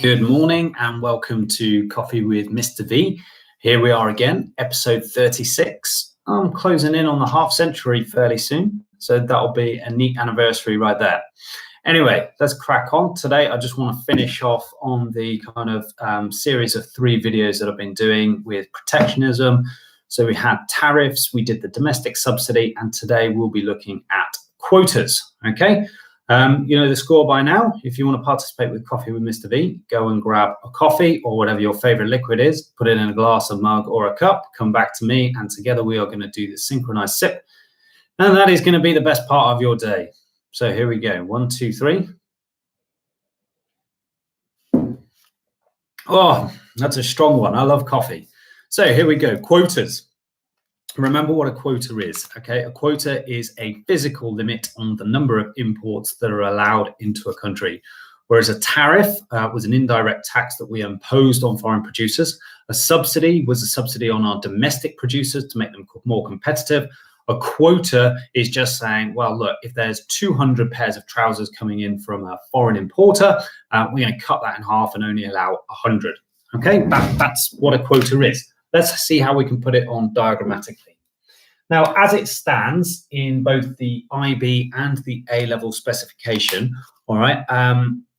Good morning and welcome to Coffee with Mr. V. Here we are again, episode 36. I'm closing in on the half century fairly soon, so that'll be a neat anniversary right there. Anyway, let's crack on. Today, I just want to finish off on the kind of series of 3 videos that I've been doing with protectionism. So we had tariffs, we did the domestic subsidy, and today we'll be looking at quotas, okay? You know the score by now. If you want to participate with Coffee with Mr. V, go and grab a coffee or whatever your favorite liquid is, put it in a glass, a mug, or a cup, come back to me, and together we are going to do the synchronized sip. And that is going to be the best part of your day. So here we go. 1, 2, 3. Oh, that's a strong one. I love coffee. So here we go. Quotas. Remember what a quota is, okay? A quota is a physical limit on the number of imports that are allowed into a country, whereas a tariff was an indirect tax that we imposed on foreign producers. A subsidy was a subsidy on our domestic producers to make them more competitive. A quota is just saying, well, look, if there's 200 pairs of trousers coming in from a foreign importer, we're going to cut that in half and only allow 100, okay? That's what a quota is. Let's see how we can put it on diagrammatically. Now, as it stands in both the IB and the A-level specification, all right,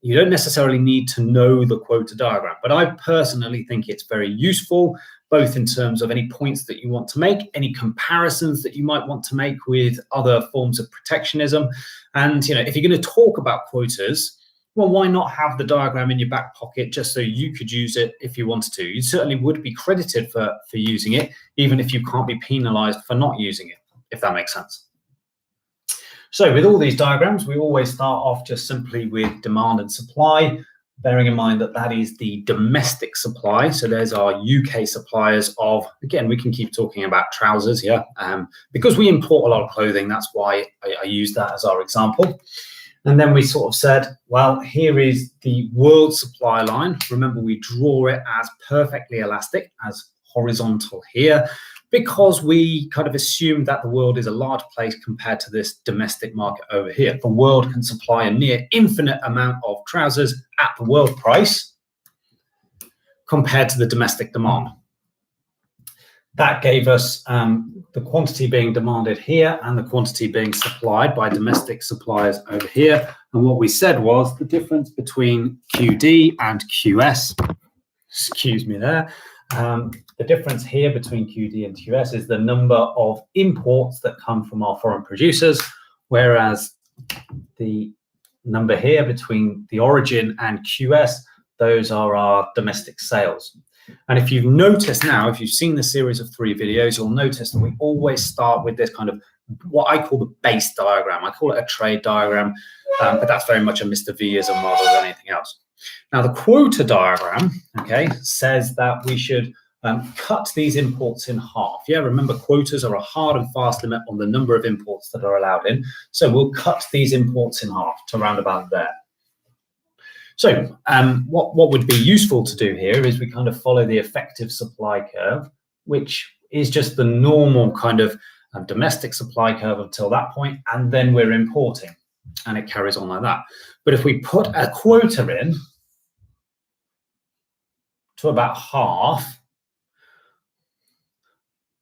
you don't necessarily need to know the quota diagram, but I personally think it's very useful, both in terms of any points that you want to make, any comparisons that you might want to make with other forms of protectionism. And, you know, if you're going to talk about quotas, well, why not have the diagram in your back pocket just so you could use it if you wanted to? You certainly would be credited for using it, even if you can't be penalized for not using it, if that makes sense. So with all these diagrams, we always start off just simply with demand and supply, bearing in mind that that is the domestic supply. So there's our UK suppliers of, again, we can keep talking about trousers here, because we import a lot of clothing. That's why I use that as our example. And then we sort of said, well, here is the world supply line. Remember, we draw it as perfectly elastic, as horizontal here, because we kind of assume that the world is a large place compared to this domestic market over here. The world can supply a near infinite amount of trousers at the world price compared to the domestic demand. That gave us the quantity being demanded here and the quantity being supplied by domestic suppliers over here. And what we said was the difference between QD and QS, excuse me there, the difference here between QD and QS is the number of imports that come from our foreign producers, whereas the number here between the origin and QS, those are our domestic sales. And if you've noticed now, if you've seen the series of 3 videos, you'll notice that we always start with this kind of what I call the base diagram. I call it a trade diagram, but that's very much a Mr. V-ism rather than anything else. Now, the quota diagram, okay, says that we should cut these imports in half. Yeah, remember, quotas are a hard and fast limit on the number of imports that are allowed in. So we'll cut these imports in half to round about there. So what would be useful to do here is we kind of follow the effective supply curve, which is just the normal kind of domestic supply curve until that point, and then we're importing, and it carries on like that. But if we put a quota in to about half,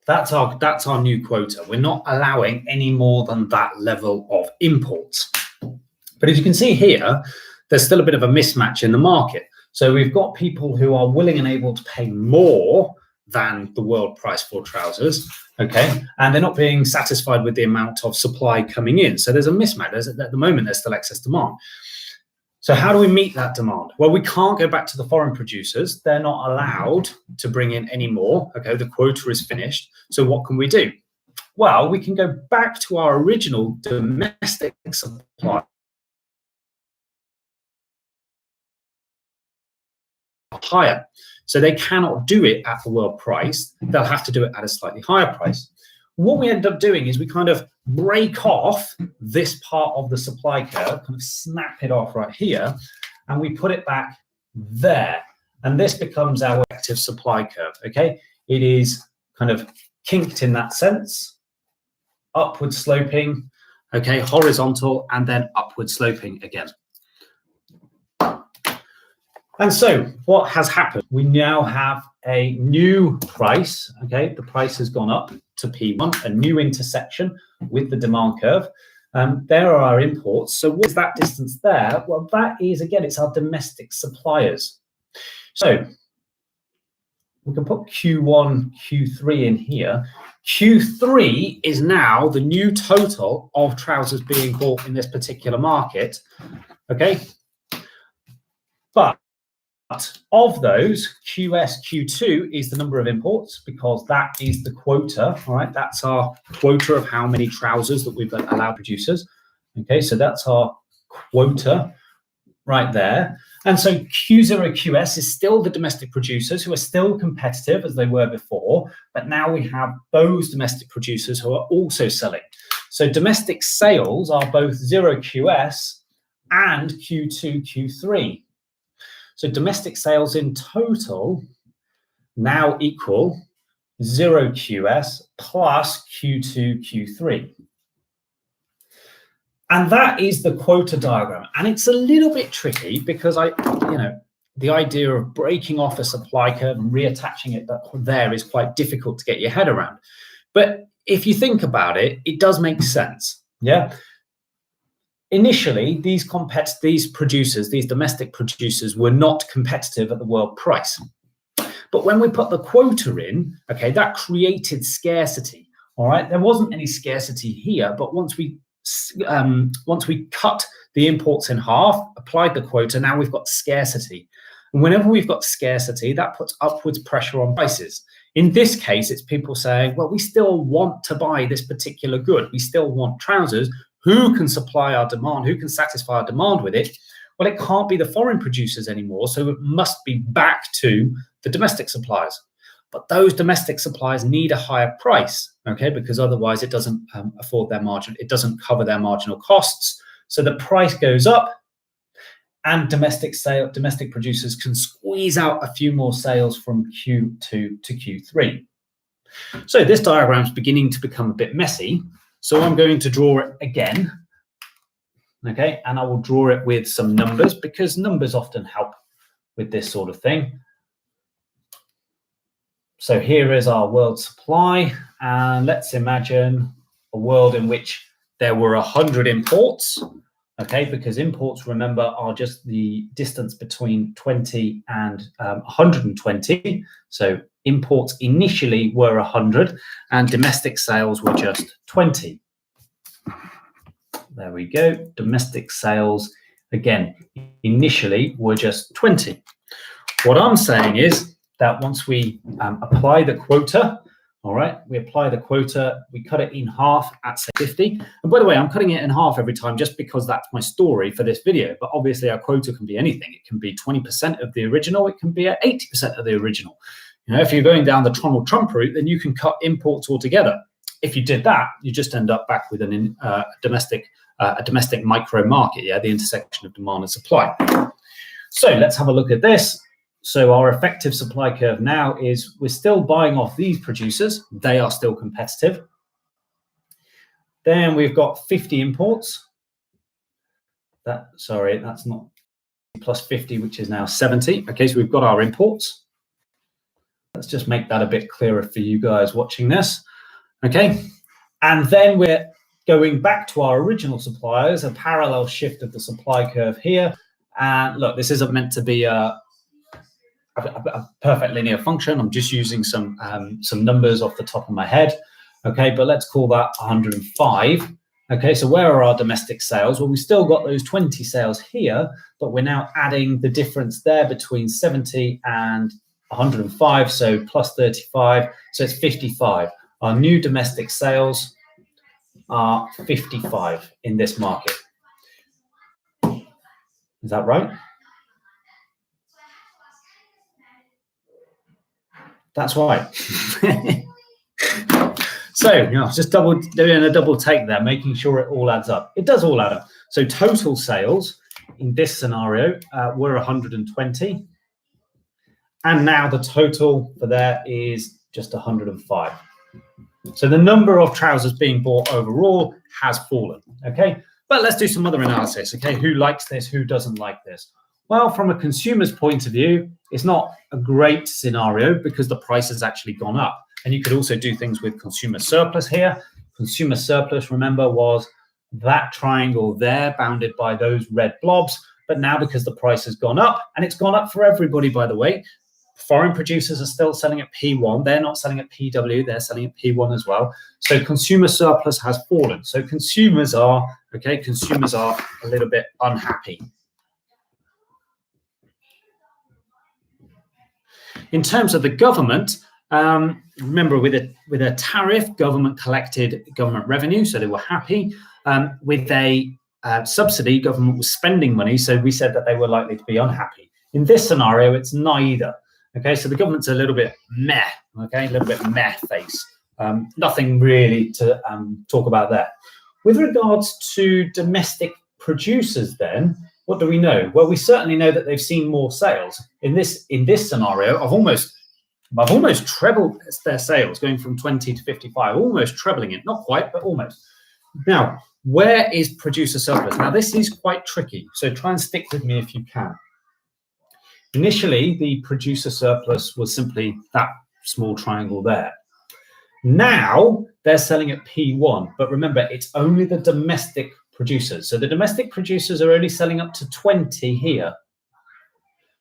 that's our new quota. We're not allowing any more than that level of imports. But as you can see here, there's still a bit of a mismatch in the market. So we've got people who are willing and able to pay more than the world price for trousers, okay? And they're not being satisfied with the amount of supply coming in. So there's a mismatch. At the moment, there's still excess demand. So how do we meet that demand? Well, we can't go back to the foreign producers. They're not allowed to bring in any more, okay? The quota is finished. So what can we do? Well, we can go back to our original domestic supply higher. So they cannot do it at the world price. They'll have to do it at a slightly higher price. What we end up doing is we kind of break off this part of the supply curve, kind of snap it off right here, and we put it back there. And this becomes our active supply curve, okay? It is kind of kinked in that sense, upward sloping, okay, horizontal, and then upward sloping again. And so what has happened? We now have a new price, okay? The price has gone up to P1, a new intersection with the demand curve. There are our imports. So what is that distance there? Well, that is, again, it's our domestic suppliers. So we can put Q1, Q3 in here. Q3 is now the new total of trousers being bought in this particular market, okay? But of those, QS, Q2 is the number of imports because that is the quota, all right? That's our quota of how many trousers that we've allowed producers. Okay, so that's our quota right there. And so Q0, QS is still the domestic producers who are still competitive as they were before, but now we have those domestic producers who are also selling. So domestic sales are both 0 QS and Q2, Q3. So domestic sales in total now equal 0 QS plus Q2, Q3. And that is the quota diagram. And it's a little bit tricky because the idea of breaking off a supply curve and reattaching it there is quite difficult to get your head around. But if you think about it, it does make sense. Yeah. Initially, these producers, these domestic producers, were not competitive at the world price. But when we put the quota in, okay, that created scarcity. All right, there wasn't any scarcity here, but once we cut the imports in half, applied the quota, now we've got scarcity. And whenever we've got scarcity, that puts upwards pressure on prices. In this case, it's people saying, well, we still want to buy this particular good. We still want trousers. Who can supply our demand? Who can satisfy our demand with it? Well, it can't be the foreign producers anymore, so it must be back to the domestic suppliers. But those domestic suppliers need a higher price, okay, because otherwise it doesn't afford their margin. It doesn't cover their marginal costs. So the price goes up, and domestic producers can squeeze out a few more sales from Q2 to Q3. So this diagram is beginning to become a bit messy. So I'm going to draw it again, okay? And I will draw it with some numbers because numbers often help with this sort of thing. So here is our world supply, and let's imagine a world in which there were 100 imports, okay? Because imports, remember, are just the distance between 20 and 120. So imports initially were 100 and domestic sales were just 20. There we go. Domestic sales, again, initially were just 20. What I'm saying is that once we apply the quota, all right, we apply the quota, we cut it in half at say 50. And by the way, I'm cutting it in half every time just because that's my story for this video. But obviously our quota can be anything. It can be 20% of the original. It can be at 80% of the original. You know, if you're going down the Donald Trump route, then you can cut imports altogether. If you did that, you just end up back with a domestic micro market, yeah, the intersection of demand and supply. So let's have a look at this. So our effective supply curve now is we're still buying off these producers. They are still competitive. Then we've got 50 imports. That's not plus 50, which is now 70. Okay, so we've got our imports. Let's just make that a bit clearer for you guys watching this. Okay, and then we're going back to our original suppliers, a parallel shift of the supply curve here. And look, this isn't meant to be a perfect linear function. I'm just using some numbers off the top of my head. Okay, but let's call that 105. Okay, so where are our domestic sales? Well, we've still got those 20 sales here, but we're now adding the difference there between 70 and 105, so plus 35, so it's 55. Our new domestic sales are 55 in this market. Is that right? That's right. So, you know, just doing a double take there, making sure it all adds up. It does all add up. So total sales in this scenario were 120. And now the total for there is just 105. So the number of trousers being bought overall has fallen, okay? But let's do some other analysis, okay? Who likes this? Who doesn't like this? Well, from a consumer's point of view, it's not a great scenario because the price has actually gone up. And you could also do things with consumer surplus here. Consumer surplus, remember, was that triangle there bounded by those red blobs. But now because the price has gone up, and it's gone up for everybody, by the way, foreign producers are still selling at P1. They're not selling at PW. They're selling at P1 as well. So consumer surplus has fallen. So consumers are a little bit unhappy. In terms of the government, remember with a tariff, government collected government revenue, so they were happy. With a subsidy, government was spending money, so we said that they were likely to be unhappy. In this scenario, it's neither. Okay, so the government's a little bit meh. Okay, a little bit meh face. Nothing really to talk about there. With regards to domestic producers, then, what do we know? Well, we certainly know that they've seen more sales. In this scenario, I've almost trebled their sales, going from 20 to 55, almost trebling it, not quite, but almost. Now, where is producer surplus? Now, this is quite tricky, so try and stick with me if you can. Initially, the producer surplus was simply that small triangle there. Now, they're selling at P1, but remember, it's only the domestic producers. So the domestic producers are only selling up to 20 here.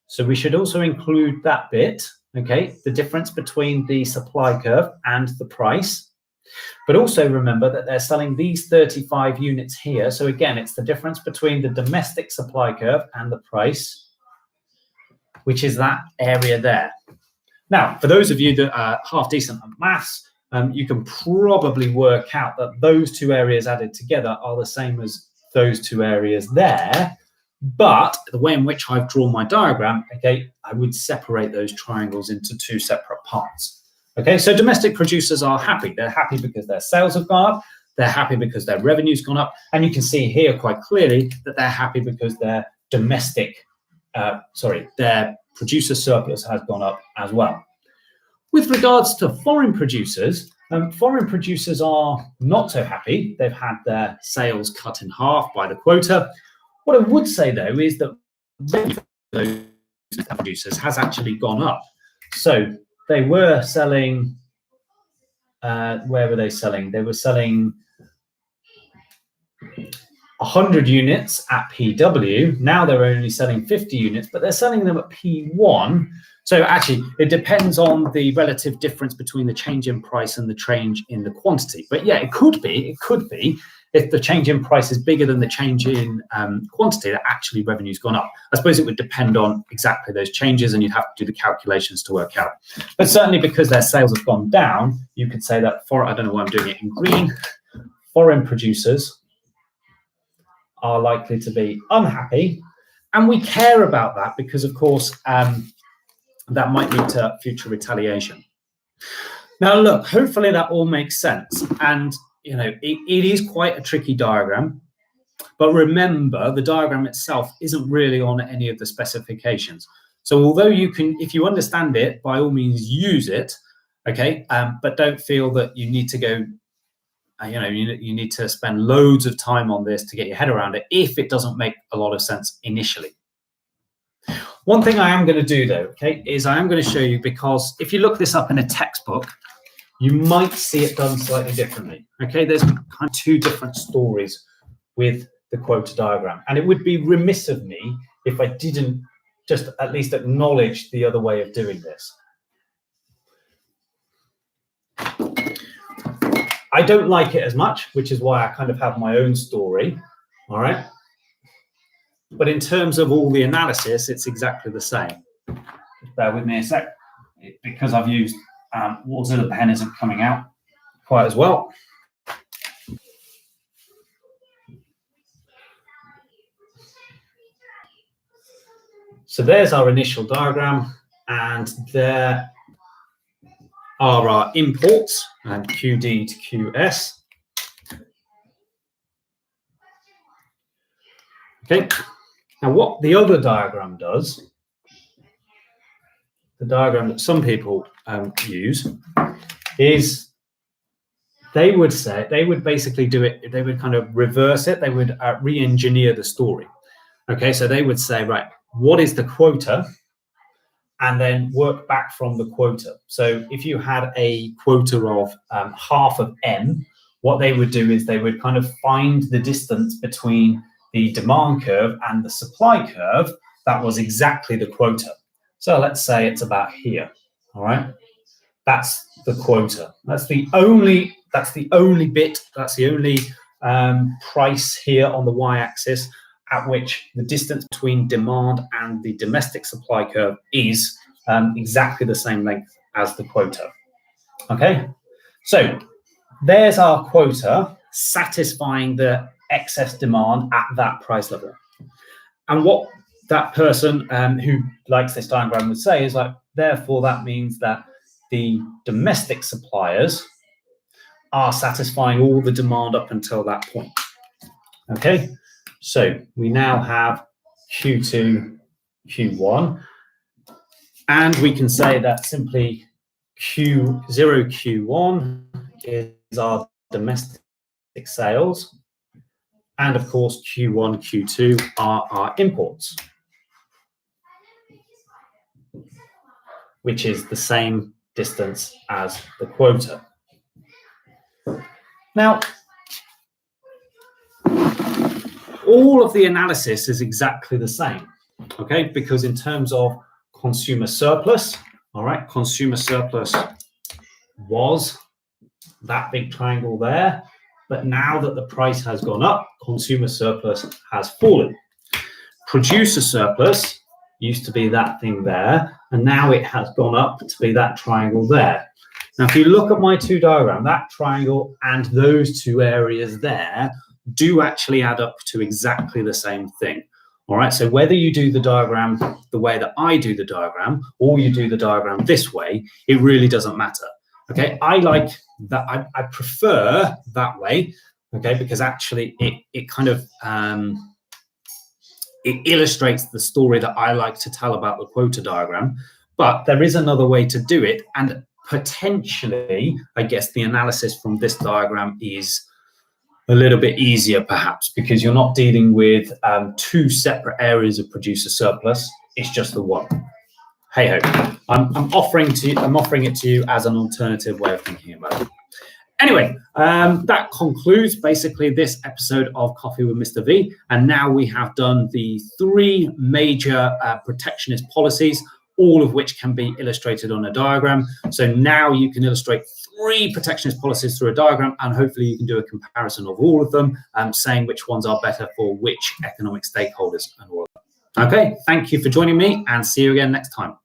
So we should also include that bit, okay, the difference between the supply curve and the price. But also remember that they're selling these 35 units here. So again, it's the difference between the domestic supply curve and the price, which is that area there. Now, for those of you that are half decent at maths, you can probably work out that those two areas added together are the same as those two areas there. But the way in which I've drawn my diagram, okay, I would separate those triangles into two separate parts. Okay, so domestic producers are happy. They're happy because their sales have gone up. They're happy because their revenue's gone up. And you can see here quite clearly that they're happy because their their producer surplus has gone up as well. With regards to foreign producers are not so happy. They've had their sales cut in half by the quota. What I would say, though, is that those producers has actually gone up. So they were selling, where were they selling? They were selling 100 units at PW. Now they're only selling 50 units, but they're selling them at P1. So actually, it depends on the relative difference between the change in price and the change in the quantity. But yeah, it could be if the change in price is bigger than the change in quantity, that actually revenue's gone up. I suppose it would depend on exactly those changes, and you'd have to do the calculations to work out. But certainly because their sales have gone down, you could say that I don't know why I'm doing it in green, foreign producers are likely to be unhappy. And we care about that because, of course, that might lead to future retaliation. Now, look, hopefully that all makes sense. And, you know, it is quite a tricky diagram. But remember, the diagram itself isn't really on any of the specifications. So although you can, if you understand it, by all means use it, okay? But don't feel that you need to go, you need to spend loads of time on this to get your head around it if it doesn't make a lot of sense initially. One thing I am going to do, though, okay, is I am going to show you, because if you look this up in a textbook, you might see it done slightly differently. Okay, there's kind of two different stories with the quota diagram, and it would be remiss of me if I didn't just at least acknowledge the other way of doing this. I don't like it as much, which is why I kind of have my own story. All right. But in terms of all the analysis, it's exactly the same. Just bear with me a sec, because I've used water, the pen isn't coming out quite as well. So there's our initial diagram, and there are our imports, and QD to QS. Okay. Now, what the other diagram does, the diagram that some people use, is they would basically do it, they would kind of reverse it, they would re-engineer the story. Okay, so they would say, right, what is the quota, and then work back from the quota. So if you had a quota of half of M, what they would do is they would kind of find the distance between the demand curve and the supply curve that was exactly the quota. So let's say it's about here, all right? That's the quota. That's the only bit, that's the only price here on the y-axis at which the distance between demand and the domestic supply curve is exactly the same length as the quota. Okay, so there's our quota satisfying the excess demand at that price level. And what that person who likes this diagram would say is like, therefore, that means that the domestic suppliers are satisfying all the demand up until that point. Okay, so we now have Q2, Q1, and we can say that simply Q0, Q1 is our domestic sales, and of course Q1, Q2 are our imports, which is the same distance as the quota. Now, all of the analysis is exactly the same, okay? Because in terms of consumer surplus, all right, consumer surplus was that big triangle there, but now that the price has gone up, consumer surplus has fallen. Producer surplus used to be that thing there, and now it has gone up to be that triangle there. Now, if you look at my two diagrams, that triangle and those two areas there do actually add up to exactly the same thing. All right, so whether you do the diagram the way that I do the diagram, or you do the diagram this way, it really doesn't matter. Okay, I like that. I prefer that way. Okay, because actually it kind of it illustrates the story that I like to tell about the quota diagram. But there is another way to do it, and potentially, I guess the analysis from this diagram is a little bit easier, perhaps, because you're not dealing with two separate areas of producer surplus. It's just the one. Hey ho, I'm offering it to you as an alternative way of thinking about it. Anyway, that concludes basically this episode of Coffee with Mr. V. And now we have done the three major protectionist policies, all of which can be illustrated on a diagram. So now you can illustrate three protectionist policies through a diagram, and hopefully you can do a comparison of all of them, saying which ones are better for which economic stakeholders and all of that. Okay, thank you for joining me, and see you again next time.